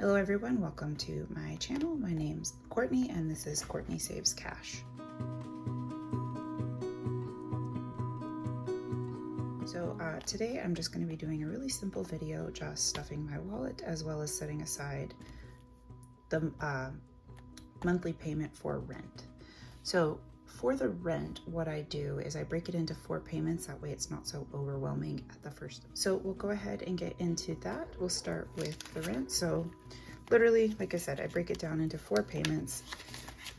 Hello everyone, welcome to my channel. My name's Courtney and this is Courtney Saves Cash. So today I'm just going to be doing a really simple video, just stuffing my wallet as well as setting aside the monthly payment for rent. So for the rent, what I do is I break it into 4 payments. That way it's not so overwhelming at the first. So we'll go ahead and get into that. We'll start with the rent. So literally, like I said, I break it down into 4 payments,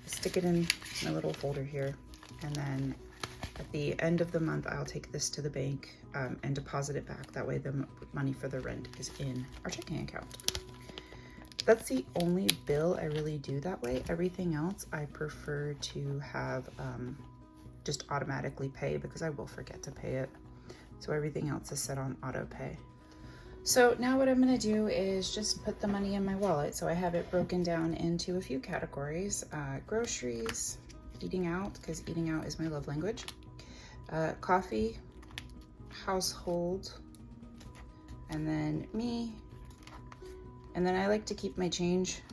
stick it in my little folder here, and then at the end of the month, I'll take this to the bank and deposit it back. That way the money for the rent is in our checking account. That's the only bill I really do that way. Everything else I prefer to have just automatically pay because I will forget to pay it. So everything else is set on auto pay. So now what I'm gonna do is just put the money in my wallet. So I have it broken down into a few categories. Groceries, eating out, because eating out is my love language. Coffee, household, and then me. And then I like to keep my change.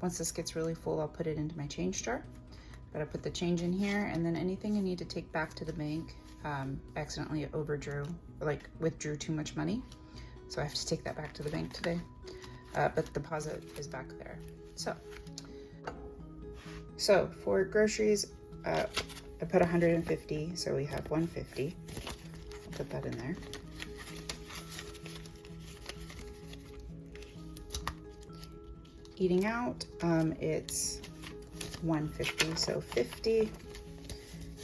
Once this gets really full, I'll put it into my change jar. But I put the change in here, and then anything I need to take back to the bank, accidentally withdrew too much money. So I have to take that back to the bank today. But the deposit is back there. So for groceries, I put 150, so we have 150. I'll put that in there. Eating out, it's 150, so 50.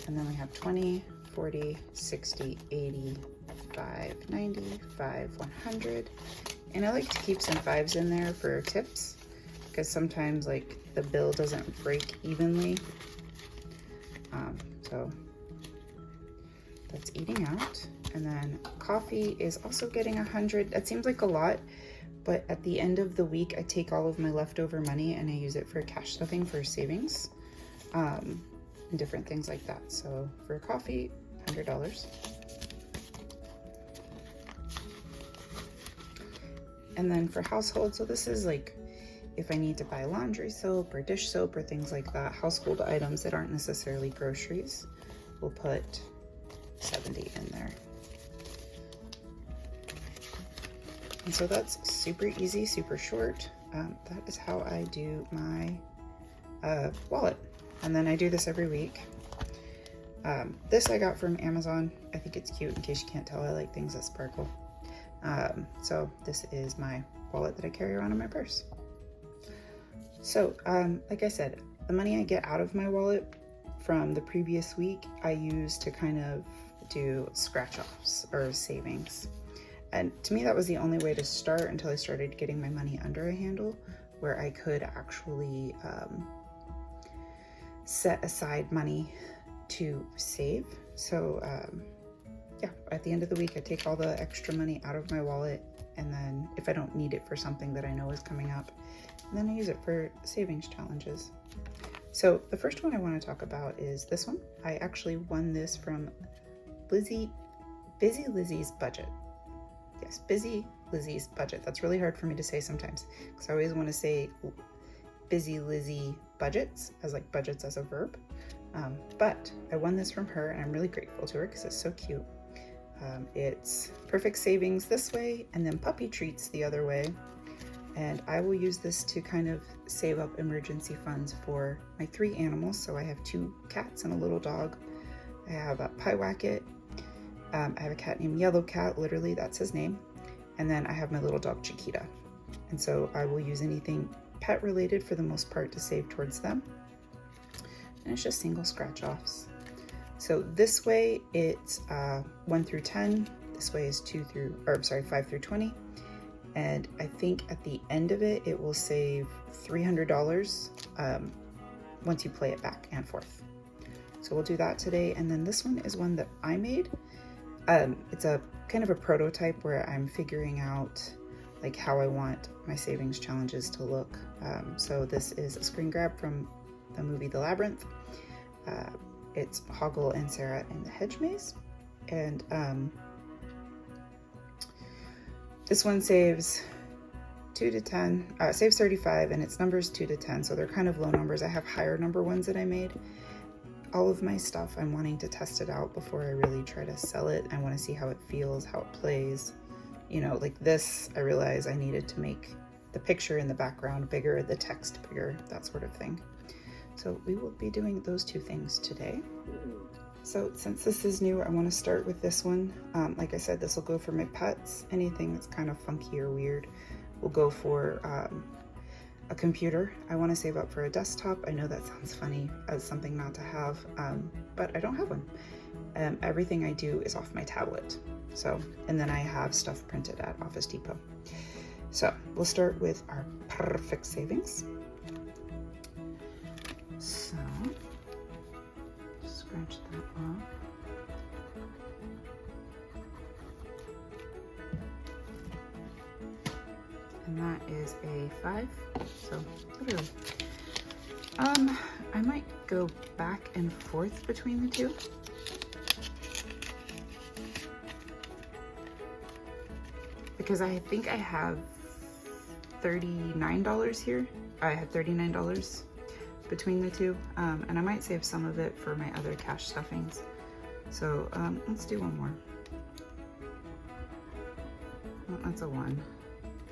And then we have 20, 40, 60, 80, 5, 90, 5, 100. And I like to keep some 5s in there for tips because sometimes like the bill doesn't break evenly. So that's eating out. And then coffee is also getting 100. That seems like a lot, but at the end of the week, I take all of my leftover money and I use it for cash stuffing for savings and different things like that. So for coffee, $100. And then for household, so this is like if I need to buy laundry soap or dish soap or things like that, household items that aren't necessarily groceries, we'll put 70 in there. And so that's super easy, super short. That is how I do my wallet. And then I do this every week. This I got from Amazon. I think it's cute. In case you can't tell, I like things that sparkle. So this is my wallet that I carry around in my purse. So like I said, the money I get out of my wallet from the previous week, I use to kind of do scratch offs or savings. And to me, that was the only way to start until I started getting my money under a handle where I could actually set aside money to save. So yeah, at the end of the week, I take all the extra money out of my wallet, and then if I don't need it for something that I know is coming up, then I use it for savings challenges. So the first one I want to talk about is this one. I actually won this from Busy Lizzie's Budget. Yes, Busy Lizzie's Budget. That's really hard for me to say sometimes because I always want to say Busy Lizzie Budgets as like budgets as a verb. But I won this from her and I'm really grateful to her because it's so cute. It's perfect savings this way and then puppy treats the other way. And I will use this to kind of save up emergency funds for my 3 animals. So I have 2 cats and a little dog. I have a Pyewacket. I have a cat named Yellow Cat, literally that's his name. And then I have my little dog Chiquita. And so I will use anything pet related for the most part to save towards them. And it's just single scratch offs. So this way it's 1 through 10. This way is 5 through 20. And I think at the end of it, it will save $300 once you play it back and forth. So we'll do that today. And then this one is one that I made. It's a kind of a prototype where I'm figuring out like how I want my savings challenges to look. So this is a screen grab from the movie The Labyrinth. It's Hoggle and Sarah in the Hedge Maze. And this one saves 2 to 10, saves 35, and its numbers 2 to 10, so they're kind of low numbers. I have higher number ones that I made. All of my stuff, I'm wanting to test it out before I really try to sell it. I want to see how it feels, how it plays. You know, like this, I realized I needed to make the picture in the background bigger, the text bigger, that sort of thing. So we will be doing those two things today. So since this is new, I want to start with this one. Like I said, this will go for my pets. Anything that's kind of funky or weird will go for a computer. I want to save up for a desktop. I know that sounds funny as something not to have, but I don't have one. Everything I do is off my tablet. So, and then I have stuff printed at Office Depot. So we'll start with our perfect savings. So scratch that off. And that is a 5, so literally. I might go back and forth between the two. Because I think I have $39 here. I have $39 between the two, and I might save some of it for my other cash stuffings. So let's do one more. Well, that's a 1,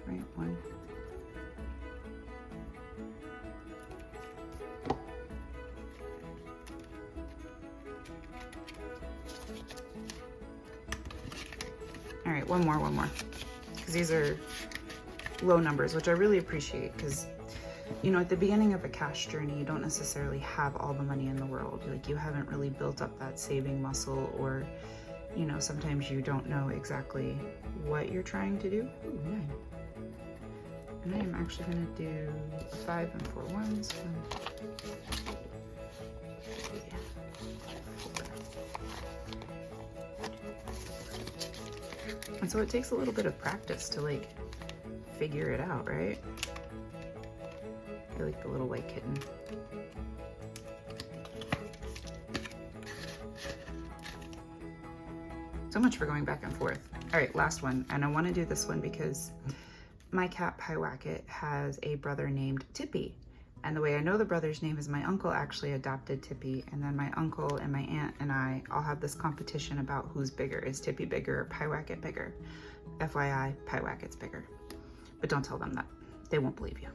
right? 1. All right, one more. Because these are low numbers, which I really appreciate, because you know, at the beginning of a cash journey, you don't necessarily have all the money in the world. Like, you haven't really built up that saving muscle, or, you know, sometimes you don't know exactly what you're trying to do. Ooh, 9. And I am actually going to do a 5 and 4 ones. 1, 2, 3, 4. And so it takes a little bit of practice to, like, figure it out, right? I like the little white kitten. So much for going back and forth. All right, last one. And I want to do this one because my cat Pyewacket has a brother named Tippy. And the way I know the brother's name is my uncle actually adopted Tippy. And then my uncle and my aunt and I all have this competition about who's bigger. Is Tippy bigger or Pyewacket bigger? FYI, Pyewacket's bigger. But don't tell them that. They won't believe you.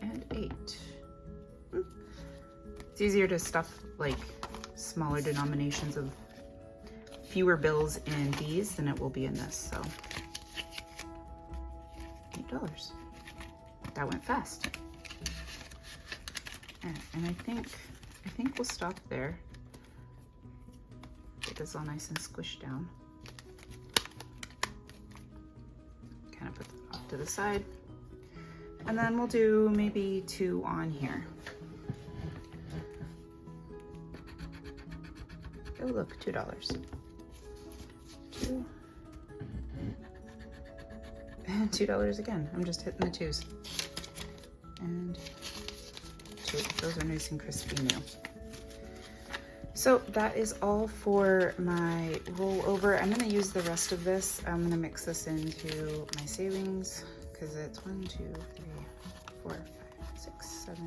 And 8. It's easier to stuff like smaller denominations of fewer bills in these than it will be in this, so $8. That went fast. And I think we'll stop there. Get this all nice and squished down. Kind of put it off to the side. And then we'll do maybe 2 on here. Oh look, $2. 2. And $2 again. I'm just hitting the 2s. And 2. Those are nice and crispy new. So that is all for my rollover. I'm gonna use the rest of this. I'm gonna mix this into my savings because it's 1, 2, 3, 4, 5, 6, 7, 8,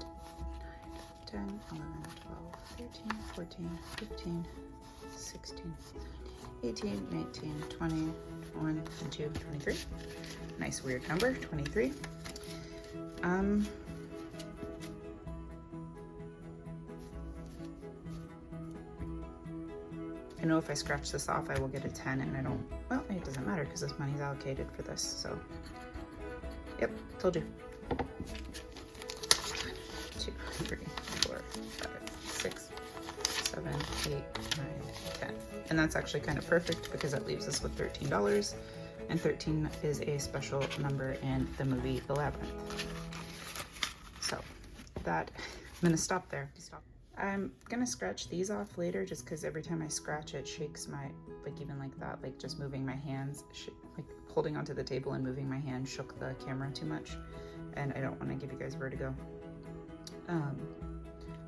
9, 10, 11, 12, 13, 14, 15, 16, 18, 19, 20, 21, 22, 23. Nice weird number, 23. I know if I scratch this off, I will get a 10, and I don't, well, it doesn't matter because this money's allocated for this, so. Yep, told you. 2, 3, 4, 5, 6, 7, 8, 9, 10. And that's actually kind of perfect because that leaves us with $13. And 13 is a special number in the movie The Labyrinth. So that, I'm gonna stop there. I'm gonna scratch these off later just because every time I scratch it shakes my, like even like that, like just moving my hands, like holding onto the table and moving my hand shook the camera too much. And I don't wanna give you guys vertigo.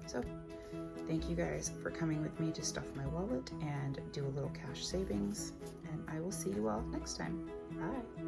So thank you guys for coming with me to stuff my wallet and do a little cash savings. and I will see you all next time. Bye.